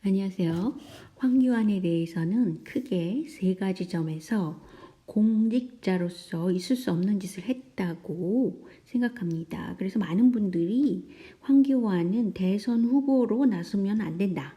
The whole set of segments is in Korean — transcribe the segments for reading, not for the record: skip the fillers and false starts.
안녕하세요. 황교안에 대해서는 크게 세 가지 점에서 공직자로서 있을 수 없는 짓을 했다고 생각합니다. 그래서 많은 분들이 황교안은 대선 후보로 나서면 안 된다,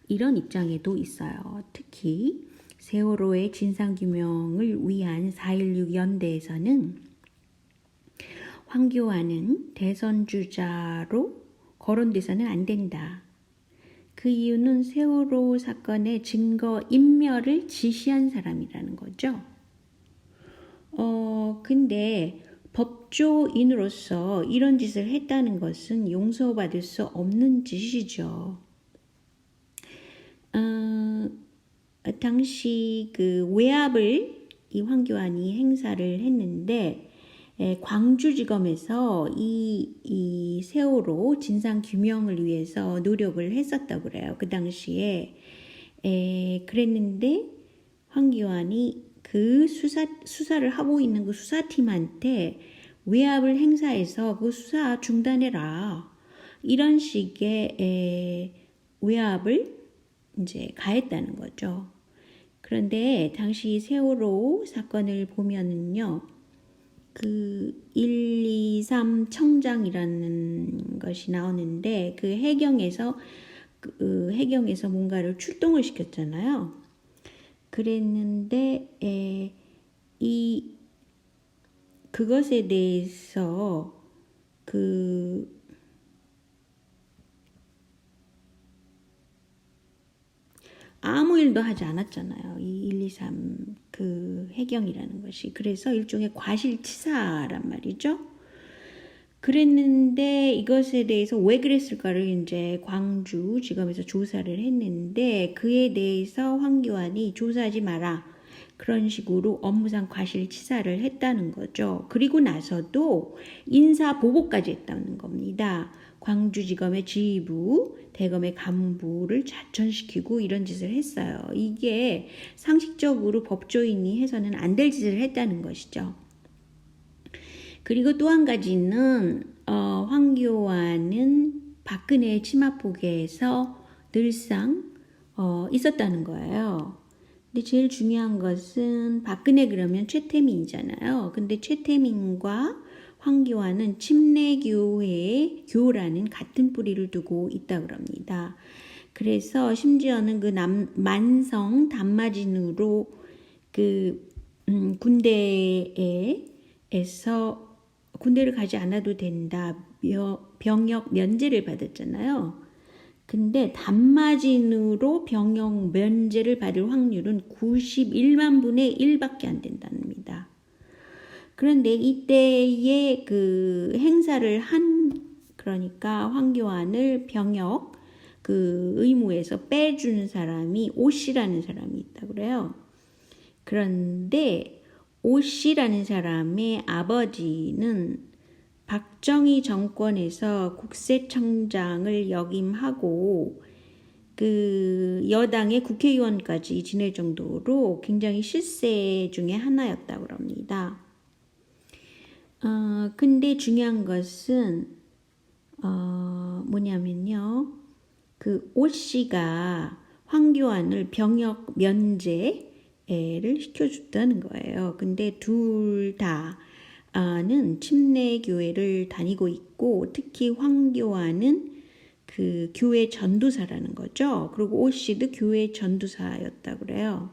이런 입장에도 있어요. 특히 세월호의 진상규명을 위한 4.16 연대에서는 황교안은 대선 주자로 거론돼서는 안 된다. 그 이유는 세월호 사건의 증거 인멸을 지시한 사람이라는 거죠. 근데 법조인으로서 이런 짓을 했다는 것은 용서받을 수 없는 짓이죠. 당시 그 외압을 이 황교안이 행사를 했는데 광주지검에서 이 세월호 진상 규명을 위해서 노력을 했었다고 그래요. 그 당시에 그랬는데 황교안이 그 수사를 하고 있는 그 수사팀한테 외압을 행사해서 그 수사 중단해라, 이런 식의 외압을 이제 가했다는 거죠. 그런데 당시 세월호 사건을 보면은요, 그 123 청장이라는 것이 나오는데 그 해경에서 뭔가를 출동을 시켰잖아요. 그랬는데 그것에 대해서 아무 일도 하지 않았잖아요. 이 123 그 해경이라는 것이. 그래서 일종의 과실치사란 말이죠. 그랬는데 이것에 대해서 왜 그랬을까를 이제 광주지검에서 조사를 했는데 그에 대해서 황교안이 조사하지 마라, 그런 식으로 업무상 과실치사를 했다는 거죠. 그리고 나서도 인사보고까지 했다는 겁니다. 광주지검의 지휘부, 대검의 간부를 자천시키고 이런 짓을 했어요. 이게 상식적으로 법조인이 해서는 안 될 짓을 했다는 것이죠. 그리고 또 한 가지는 황교안은 박근혜 치마폭에서 늘상 있었다는 거예요. 근데 제일 중요한 것은 박근혜 그러면 최태민이잖아요. 근데 최태민과 황교안은 침례교회의 교라는 같은 뿌리를 두고 있다 그럽니다. 그래서 심지어는 그 만성 단마진으로 군대를 가지 않아도 된다, 병역 면제를 받았잖아요. 근데 단마진으로 병역 면제를 받을 확률은 91만 분의 1밖에 안 된답니다. 그런데 이때의 그 행사를 그러니까 황교안을 병역 그 의무에서 빼준 사람이 오 씨라는 사람이 있다 그래요. 그런데 오 씨라는 사람의 아버지는 박정희 정권에서 국세청장을 역임하고 그 여당의 국회의원까지 지낼 정도로 굉장히 실세 중에 하나였다고 합니다. 근데 중요한 것은 뭐냐면요, 그 오 씨가 황교안을 병역 면제를 시켜줬다는 거예요. 근데 둘 다는 침례교회를 다니고 있고, 특히 황교안은 그 교회 전도사라는 거죠. 그리고 오 씨도 교회 전도사였다 그래요.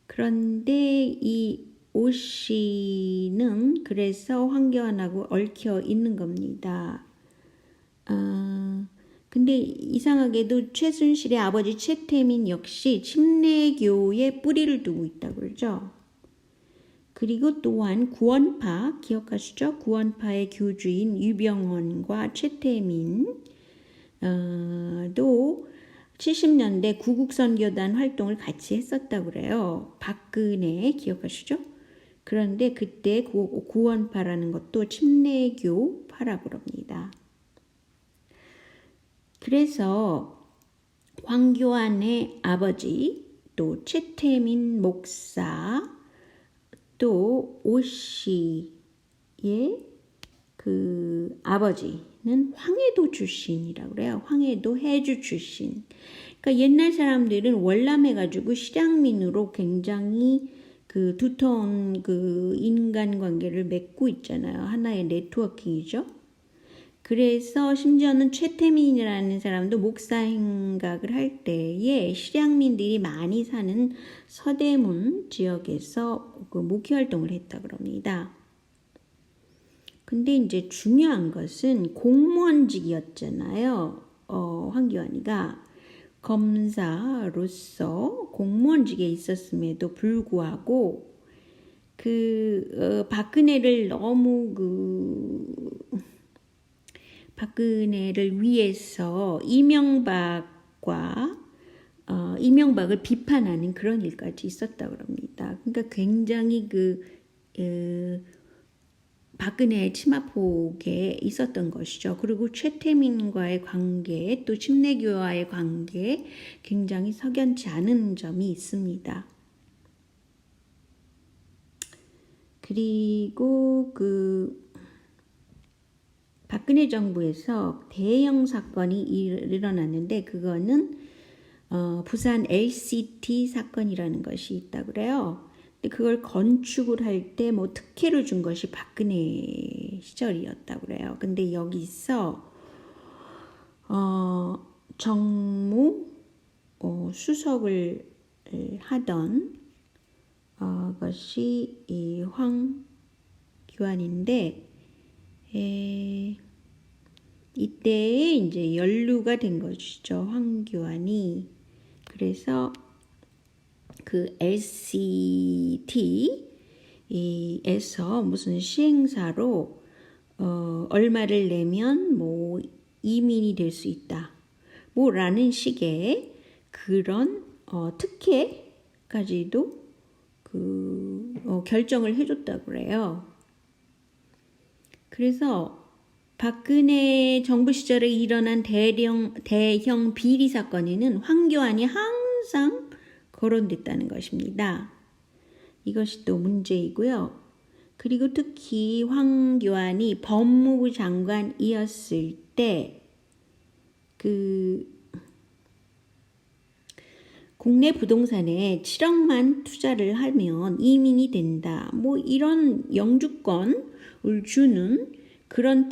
그런데 이 오 씨는 그래서 황교안하고 얽혀 있는 겁니다. 근데 이상하게도 최순실의 아버지 최태민 역시 침례교의 뿌리를 두고 있다고 그러죠. 그리고 또한 구원파, 기억하시죠? 구원파의 교주인 유병헌과 최태민도 70년대 구국선교단 활동을 같이 했었다고 그래요. 박근혜 기억하시죠? 그런데 그때 구원파라는 것도 침례교파라고 합니다. 그래서 황교안의 아버지, 또 최태민 목사, 또 오 씨의 그 아버지는 황해도 출신이라고 그래요. 황해도 해주 출신. 그러니까 옛날 사람들은 월남해가지고 실향민으로 굉장히 그 두터운 그 인간관계를 맺고 있잖아요. 하나의 네트워킹이죠. 그래서 심지어는 최태민이라는 사람도 목사 행각을 할 때에 실향민들이 많이 사는 서대문 지역에서 그 목회 활동을 했다 그럽니다. 근데 이제 중요한 것은 공무원직이었잖아요. 황교안이가 검사로서 공무원직에 있었음에도 불구하고 박근혜를 너무 박근혜를 위해서 이명박을 비판하는 그런 일까지 있었다 그럽니다. 그러니까 굉장히 박근혜의 치마폭에 있었던 것이죠. 그리고 최태민과의 관계, 또 침례교와의 관계 굉장히 석연치 않은 점이 있습니다. 그리고 박근혜 정부에서 대형 사건이 일어났는데 그거는 부산 LCT 사건이라는 것이 있다 그래요. 근데 그걸 건축을 할 때 뭐 특혜를 준 것이 박근혜 시절이었다 그래요. 근데 여기서 정무 수석을 하던 것이 이 황교안인데 이때에 이제 연루가 된 것이죠. 황교안이. 그래서 그 LCT에서 무슨 시행사로 얼마를 내면 뭐 이민이 될 수 있다. 뭐라는 식의 그런 특혜까지도 결정을 해줬다고 그래요. 그래서 박근혜 정부 시절에 일어난 대형 비리 사건에는 황교안이 항상 거론됐다는 것입니다. 이것이 또 문제이고요. 그리고 특히 황교안이 법무부 장관이었을 때 국내 부동산에 7억만 투자를 하면 이민이 된다. 뭐 이런 영주권을 주는 그런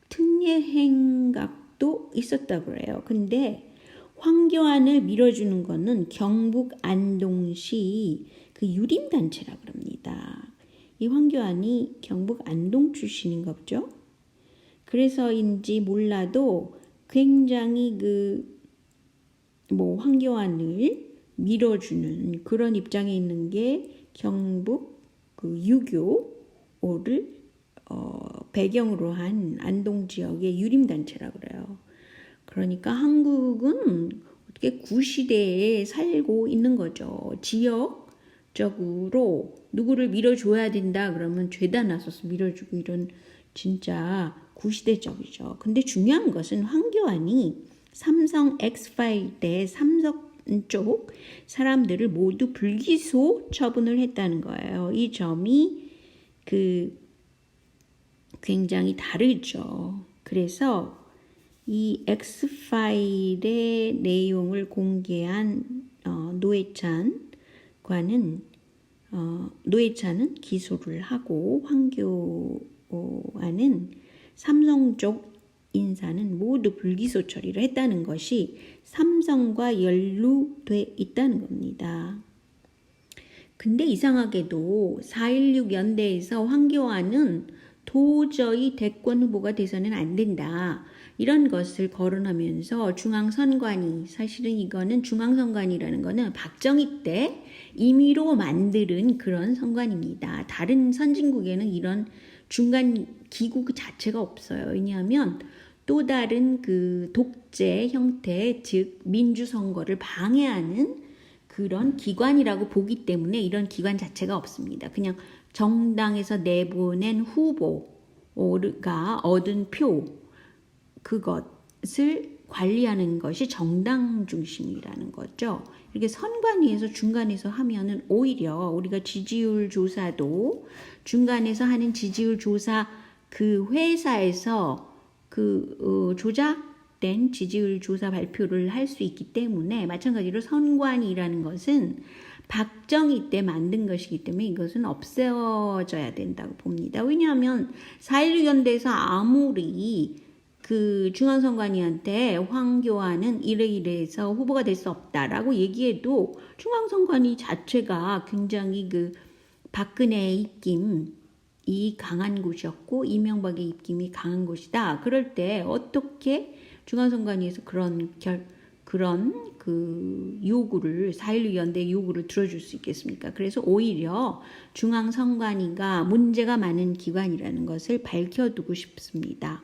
특례 행각도 있었다고 그래요. 근데 황교안을 밀어주는 거는 경북 안동시 그 유림단체라고 그럽니다. 이 황교안이 경북 안동 출신인가 보죠. 그래서인지 몰라도 굉장히 황교안을 밀어주는 그런 입장에 있는 게 경북 유교를 배경으로 한 안동 지역의 유림단체라고 그래요. 그러니까 한국은 어떻게 구시대에 살고 있는 거죠. 지역적으로 누구를 밀어줘야 된다 그러면 죄다 나서서 밀어주고 이런 진짜 구시대적이죠. 근데 중요한 것은 황교안이 삼성 엑스파일 때 삼성 쪽 사람들을 모두 불기소 처분을 했다는 거예요. 이 점이 굉장히 다르죠. 그래서 이 엑스파일의 내용을 공개한 노회찬은 기소를 하고 황교안은 삼성 쪽 인사는 모두 불기소 처리를 했다는 것이 삼성과 연루돼 있다는 겁니다. 근데 이상하게도 4.16 연대에서 황교안은 도저히 대권 후보가 돼서는 안 된다. 이런 것을 거론하면서 중앙선관위, 사실은 이거는 중앙선관위라는 거는 박정희 때 임의로 만드는 그런 선관위입니다. 다른 선진국에는 이런 중간 기구 그 자체가 없어요. 왜냐하면 또 다른 독재 형태, 즉 민주선거를 방해하는 그런 기관이라고 보기 때문에 이런 기관 자체가 없습니다. 그냥 정당에서 내보낸 후보가 얻은 표, 그것을 관리하는 것이 정당 중심이라는 거죠. 이렇게 선관위에서 중간에서 하면은 오히려 우리가 지지율 조사도 중간에서 하는 지지율 조사 그 회사에서 조작된 지지율 조사 발표를 할 수 있기 때문에 마찬가지로 선관위라는 것은 박정희 때 만든 것이기 때문에 이것은 없어져야 된다고 봅니다. 왜냐하면 4.16 연대에서 아무리 그 중앙선관위한테 황교안은 이래이래해서 후보가 될 수 없다라고 얘기해도 중앙선관위 자체가 굉장히 그 박근혜의 입김이 강한 곳이었고 이명박의 입김이 강한 곳이다. 그럴 때 어떻게 중앙선관위에서 그런 그 요구를 4.16 연대 요구를 들어줄 수 있겠습니까? 그래서 오히려 중앙선관위가 문제가 많은 기관이라는 것을 밝혀두고 싶습니다.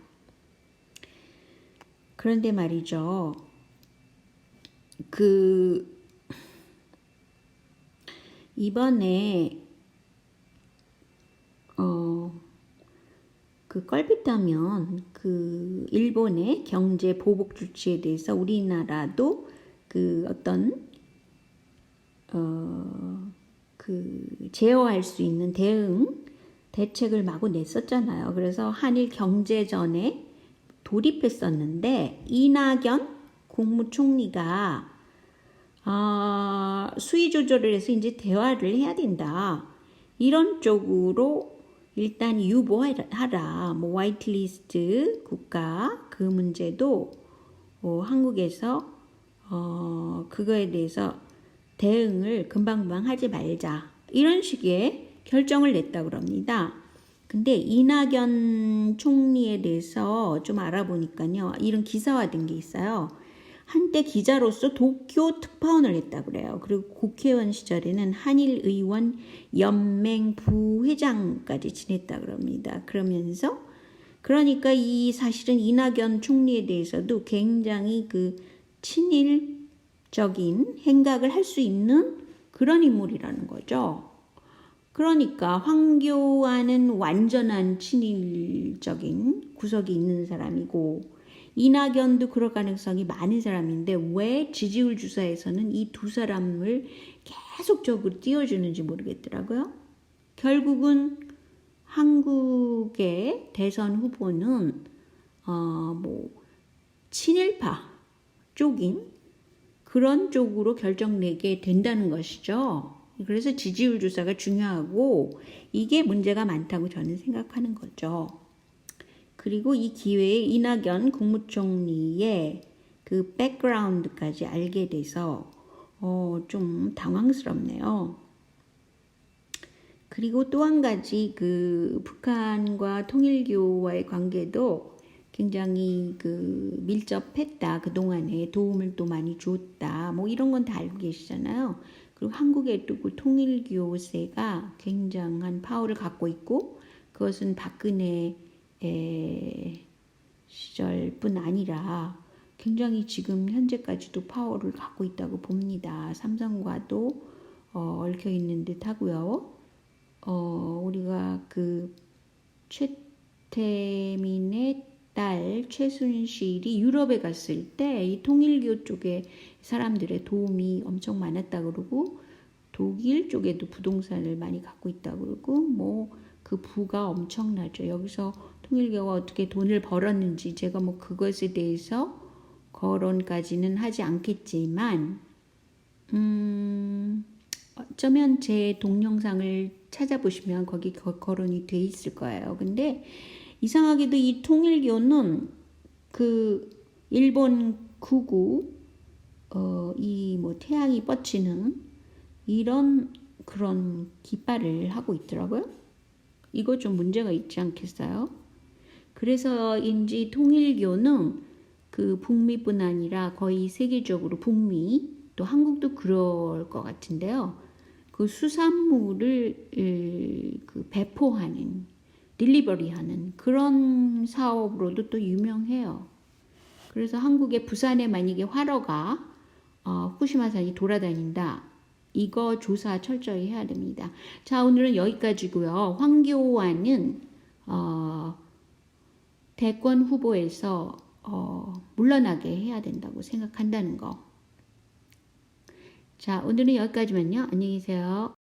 그런데 말이죠. 이번에 껄핏하면 일본의 경제 보복 조치에 대해서 우리나라도 제어할 수 있는 대책을 마구 냈었잖아요. 그래서 한일 경제전에 돌입했었는데 이낙연 국무총리가 수위 조절을 해서 이제 대화를 해야 된다. 이런 쪽으로 일단 유보하라. 뭐 화이트리스트 국가 그 문제도 한국에서 그거에 대해서 대응을 금방금방 하지 말자. 이런 식의 결정을 냈다고 합니다. 근데 이낙연 총리에 대해서 좀 알아보니까요. 이런 기사화된 게 있어요. 한때 기자로서 도쿄 특파원을 했다고 그래요. 그리고 국회의원 시절에는 한일의원 연맹 부회장까지 지냈다고 합니다. 그러니까 이 사실은 이낙연 총리에 대해서도 굉장히 그 친일적인 행각을 할 수 있는 그런 인물이라는 거죠. 그러니까 황교안은 완전한 친일적인 구석이 있는 사람이고 이낙연도 그럴 가능성이 많은 사람인데 왜 지지율 조사에서는 이 두 사람을 계속적으로 띄워주는지 모르겠더라고요. 결국은 한국의 대선 후보는 친일파 쪽인 그런 쪽으로 결정내게 된다는 것이죠. 그래서 지지율 조사가 중요하고 이게 문제가 많다고 저는 생각하는 거죠. 그리고 이 기회에 이낙연 국무총리의 그 백그라운드까지 알게 돼서 좀 당황스럽네요. 그리고 또 한 가지 그 북한과 통일교와의 관계도 굉장히 그 밀접했다. 그동안에 도움을 또 많이 줬다. 뭐 이런 건 다 알고 계시잖아요. 그리고 한국에도 그 통일교세가 굉장한 파워를 갖고 있고 그것은 박근혜 시절뿐 아니라 굉장히 지금 현재까지도 파워를 갖고 있다고 봅니다. 삼성과도 얽혀 있는 듯 하고요. 우리가 그 최태민의 딸 최순실이 유럽에 갔을 때 이 통일교 쪽에 사람들의 도움이 엄청 많았다고 그러고 독일 쪽에도 부동산을 많이 갖고 있다고 그러고 뭐 그 부가 엄청나죠. 여기서 통일교가 어떻게 돈을 벌었는지 제가 뭐 그것에 대해서 거론까지는 하지 않겠지만 어쩌면 제 동영상을 찾아보시면 거기 거론이 돼 있을 거예요. 근데 이상하게도 이 통일교는 그 일본 구구 이 뭐 태양이 뻗치는 이런 그런 깃발을 하고 있더라고요. 이거 좀 문제가 있지 않겠어요? 그래서인지 통일교는 그 북미뿐 아니라 거의 세계적으로 북미 또 한국도 그럴 것 같은데요. 그 수산물을 그 배포하는 딜리버리하는 그런 사업으로도 또 유명해요. 그래서 한국의 부산에 만약에 화로가 후쿠시마산이 돌아다닌다. 이거 조사 철저히 해야 됩니다. 자, 오늘은 여기까지고요. 황교안은 대권 후보에서 물러나게 해야 된다고 생각한다는 거. 자, 오늘은 여기까지만요. 안녕히 계세요.